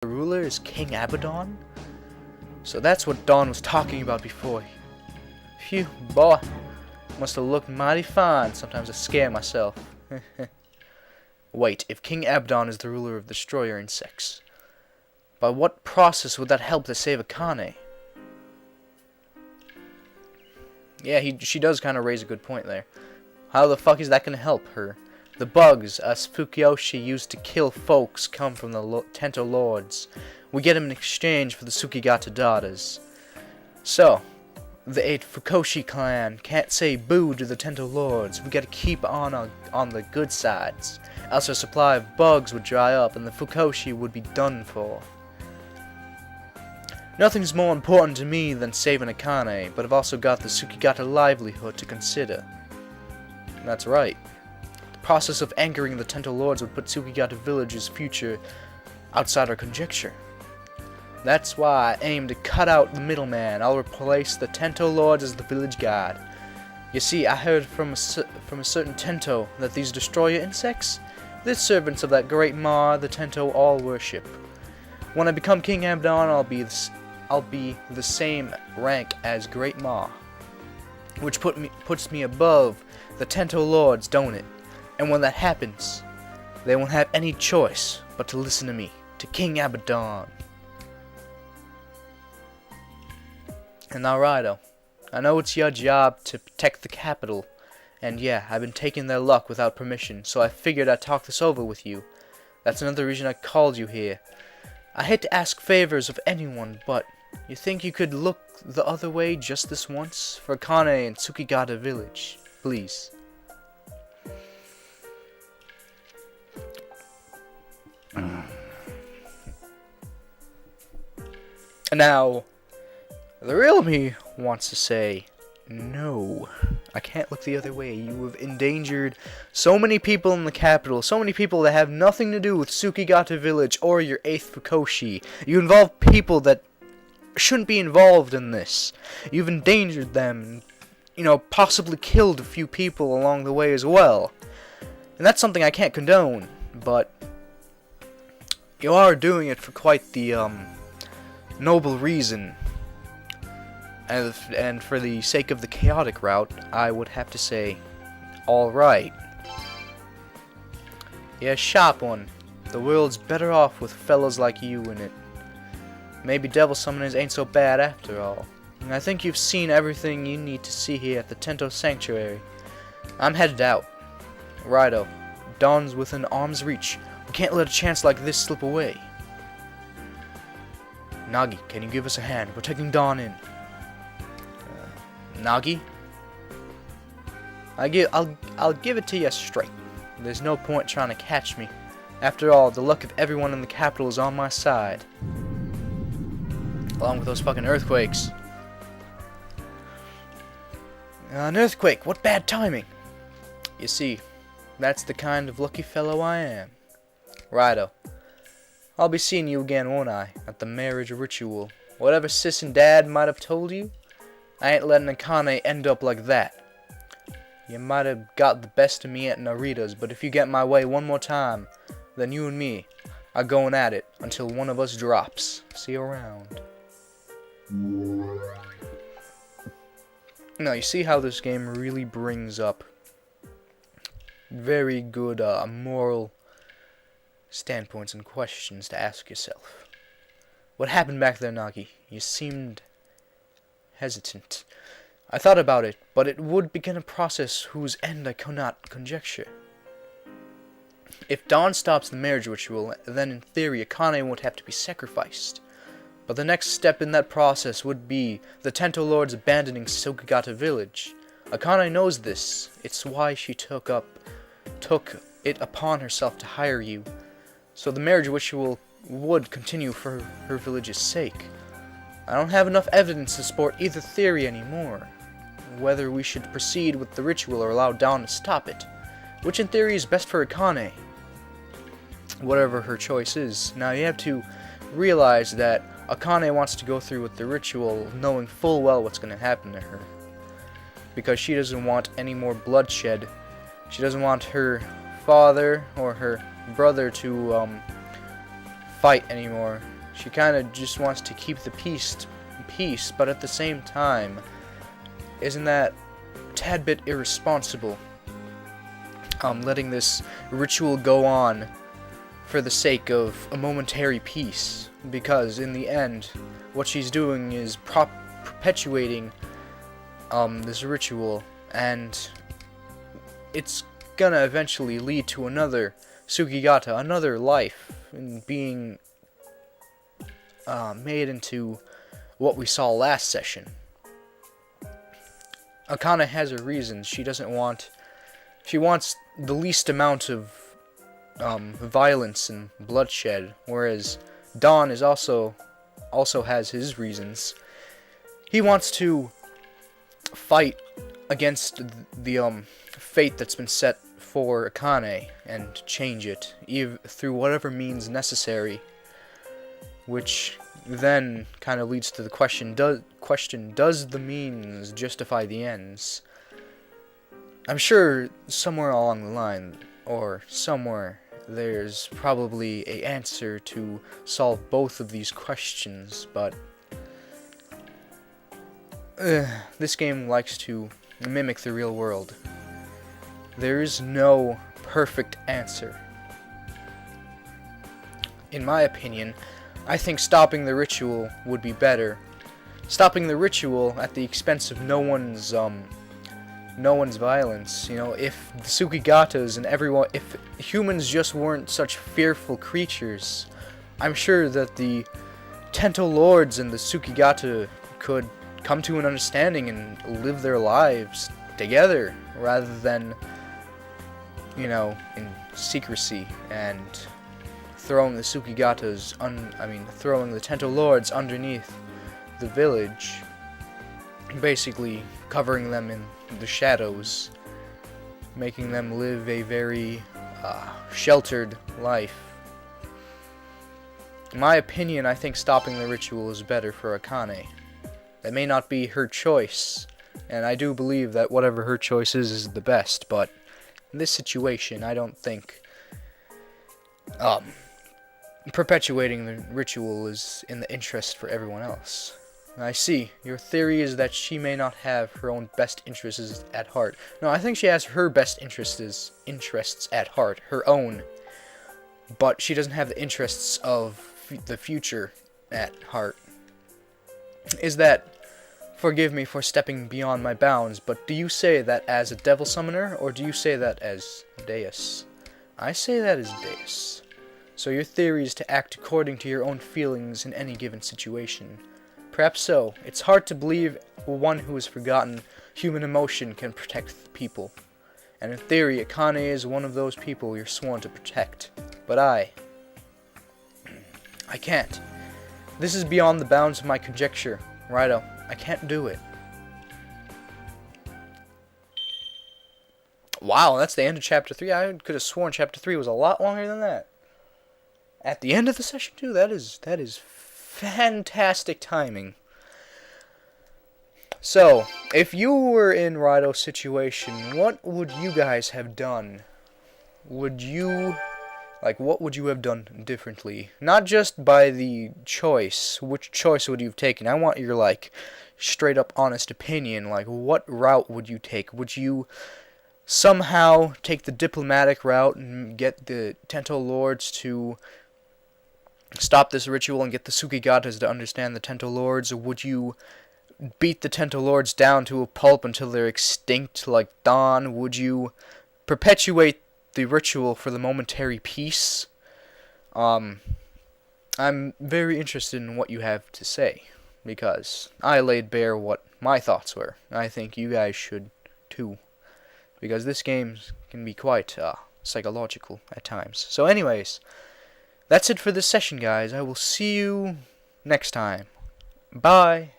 The ruler is King Abaddon? So that's what Dahn was talking about before. Phew, boy. Must have looked mighty fine. Sometimes I scare myself. Wait, if King Abaddon is the ruler of destroyer insects, by what process would that help to save Akane? Yeah, she does kind of raise a good point there. How the fuck is that going to help her? The bugs us Fukiyoshi used to kill folks come from the Tento Lords. We get them in exchange for the Sukigata daughters. So, the 8 Fukoshi clan can't say boo to the Tento Lords. We gotta keep on the good sides. Else our supply of bugs would dry up and the Fukoshi would be done for. Nothing's more important to me than saving Akane, but I've also got the Sukigata livelihood to consider. That's right. The process of anchoring the Tento Lords would put Sukigata Village's future outside our conjecture. That's why I aim to cut out the middleman. I'll replace the Tento Lords as the village god. You see, I heard from a certain Tento that these destroyer insects, they're servants of that great Ma the Tento all worship. When I become King Abaddon, I'll be the same rank as Great Ma, which puts me above the Tento Lords, don't it? And when that happens, they won't have any choice but to listen to me, to King Abaddon. And now, Raidou, I know it's your job to protect the capital, and yeah, I've been taking their luck without permission, so I figured I'd talk this over with you. That's another reason I called you here. I hate to ask favors of anyone, but you think you could look the other way just this once? For Akane and Sukigata Village, please. Now, the real me wants to say, no, I can't look the other way. You have endangered so many people in the capital, so many people that have nothing to do with Sukigata Village or your 8th Fukoshi. You involve people that shouldn't be involved in this. You've endangered them and, possibly killed a few people along the way as well. And that's something I can't condone, but you are doing it for quite the, noble reason. And for the sake of the chaotic route, I would have to say, alright. Yeah, sharp one. The world's better off with fellas like you in it. Maybe devil summoners ain't so bad after all. And I think you've seen everything you need to see here at the Tento Sanctuary. I'm headed out. Raidou, Dawn's within arm's reach. We can't let a chance like this slip away. Nagi, can you give us a hand? We're taking Dahn in. Nagi? I'll give it to you straight. There's no point trying to catch me. After all, the luck of everyone in the capital is on my side. Along with those fucking earthquakes. An earthquake, what bad timing. You see, that's the kind of lucky fellow I am. Raidou, I'll be seeing you again, won't I, at the marriage ritual. Whatever Sis and Dad might have told you, I ain't letting Akane end up like that. You might have got the best of me at Narita's, but if you get my way one more time, then you and me are going at it until one of us drops. See you around. Now, you see how this game really brings up very good moral standpoints and questions to ask yourself. What happened back there, Nagi? You seemed hesitant. I thought about it, but it would begin a process whose end I cannot conjecture. If Dahn stops the marriage ritual, then in theory Akane won't have to be sacrificed. But the next step in that process would be the Tento Lords abandoning Sukigata Village. Akane knows this. It's why she took it upon herself to hire you. So the marriage ritual would continue for her village's sake. I don't have enough evidence to support either theory anymore. Whether we should proceed with the ritual or allow Dahn to stop it. Which in theory is best for Akane. Whatever her choice is. Now you have to realize that Akane wants to go through with the ritual knowing full well what's going to happen to her. Because she doesn't want any more bloodshed. She doesn't want her father or her brother to fight anymore. She kind of just wants to keep the peace, but at the same time, isn't that a tad bit irresponsible? Letting this ritual go on for the sake of a momentary peace, because in the end, what she's doing is perpetuating this ritual, and it's gonna eventually lead to another Sukigata, another life, and being made into what we saw last session. Akane has her reasons. She wants the least amount of violence and bloodshed, whereas Dahn is also has his reasons. He wants to fight against the fate that's been set for Akane and change it through whatever means necessary, which then kind of leads to the question, does the means justify the ends? I'm sure somewhere along the line, or somewhere, there's probably an answer to solve both of these questions, but this game likes to mimic the real world. There is no perfect answer. In my opinion, I think stopping the ritual would be better. Stopping the ritual at the expense of no one's violence. You know, if the Sukigatas and everyone, if humans just weren't such fearful creatures, I'm sure that the Tento Lords and the Sukigata could come to an understanding and live their lives together, rather than, you know, in secrecy and throwing the Sukigatas, throwing the Tento Lords underneath the village, basically covering them in the shadows, making them live a very sheltered life. In my opinion, I think stopping the ritual is better for Akane. That may not be her choice, and I do believe that whatever her choice is the best, but in this situation, I don't think perpetuating the ritual is in the interest for everyone else. I see. Your theory is that she may not have her own best interests at heart. No, I think she has her best interests at heart, her own. But she doesn't have the interests of the future at heart. Is that, forgive me for stepping beyond my bounds, but do you say that as a devil summoner, or do you say that as Deus? I say that as Deus. So your theory is to act according to your own feelings in any given situation. Perhaps so. It's hard to believe one who has forgotten human emotion can protect the people. And in theory, Akane is one of those people you're sworn to protect. But I can't. This is beyond the bounds of my conjecture. Raidou, I can't do it. Wow, that's the end of Chapter 3. I could have sworn Chapter 3 was a lot longer than that. At the end of the session, too? That is fantastic timing. So, if you were in Raidou's situation, what would you guys have done? What would you have done differently? Not just by the choice. Which choice would you have taken? I want your, straight up honest opinion. What route would you take? Would you somehow take the diplomatic route and get the Tento Lords to stop this ritual and get the Sukigatas to understand the Tento Lords? Or would you beat the Tento Lords down to a pulp until they're extinct like Dahn? Would you perpetuate the ritual for the momentary peace? I'm very interested in what you have to say, because I laid bare what my thoughts were. I think you guys should too, because this game can be quite psychological at times. So anyways, that's it for this session, guys. I will see you next time. Bye.